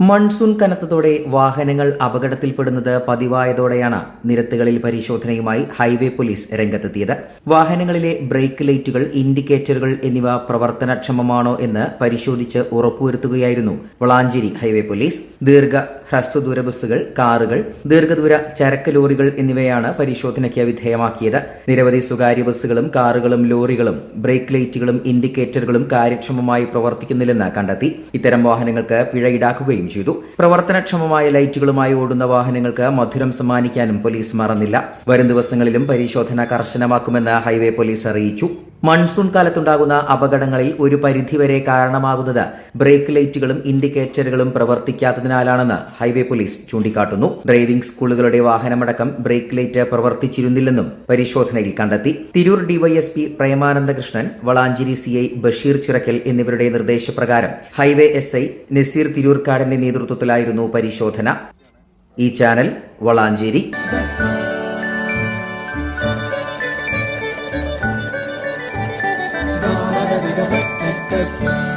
Monsoon കനത്തതോടെ വാഹനങ്ങൾ അപകടത്തിൽപ്പെടുന്നത് പതിവായതോടെയാണ് നിരത്തുകളിൽ പരിശോധനയുമായി highway police രംഗത്തെത്തിയത്. വാഹനങ്ങളിലെ break ലൈറ്റുകൾ, ഇൻഡിക്കേറ്ററുകൾ എന്നിവ പ്രവർത്തനക്ഷമമാണോ എന്ന് പരിശോധിച്ച് ഉറപ്പുവരുത്തുകയായിരുന്നു വളാഞ്ചേരി ഹൈവേ പോലീസ്. ഹ്രസ്വദൂര ബസ്സുകൾ, കാറുകൾ, ദീർഘദൂര ചരക്ക് ലോറികൾ എന്നിവയാണ് പരിശോധനയ്ക്ക് വിധേയമാക്കിയത്. നിരവധി സ്വകാര്യ ബസ്സുകളും കാറുകളും ലോറികളും ബ്രേക്ക് ലൈറ്റുകളും ഇൻഡിക്കേറ്ററുകളും കാര്യക്ഷമമായി പ്രവർത്തിക്കുന്നില്ലെന്ന് കണ്ടെത്തി. ഇത്തരം വാഹനങ്ങൾക്ക് പിഴ ഈടാക്കുകയും ചെയ്തു. പ്രവർത്തനക്ഷമമായ ലൈറ്റുകളുമായി ഓടുന്ന വാഹനങ്ങൾക്ക് മധുരം സമ്മാനിക്കാനും പോലീസ് മറന്നില്ല. വരും ദിവസങ്ങളിലും പരിശോധന കർശനമാക്കുമെന്ന് ഹൈവേ പോലീസ് അറിയിച്ചു. മൺസൂൺ കാലത്തുണ്ടാകുന്ന അപകടങ്ങളിൽ ഒരു പരിധിവരെ കാരണമാകുന്നത് ബ്രേക്ക് ലൈറ്റുകളും ഇൻഡിക്കേറ്ററുകളും പ്രവർത്തിക്കാത്തതിനാലാണെന്ന് ഹൈവേ പോലീസ് ചൂണ്ടിക്കാട്ടുന്നു. ഡ്രൈവിംഗ് സ്കൂളുകളുടെ വാഹനമടക്കം ബ്രേക്ക് ലൈറ്റ് പ്രവർത്തിച്ചിരുന്നില്ലെന്നും പരിശോധനയിൽ കണ്ടെത്തി. തിരൂർ ഡിവൈഎസ്പി പ്രേമാനന്ദകൃഷ്ണൻ, വളാഞ്ചേരി സിഐ ബഷീർ ചിറക്കൽ എന്നിവരുടെ നിർദ്ദേശപ്രകാരം ഹൈവേ SI നസീർ തിരൂർക്കാടിന്റെ നേതൃത്വത്തിലായിരുന്നു പരിശോധന. ഈ ചാനൽ വളാഞ്ചേരി. See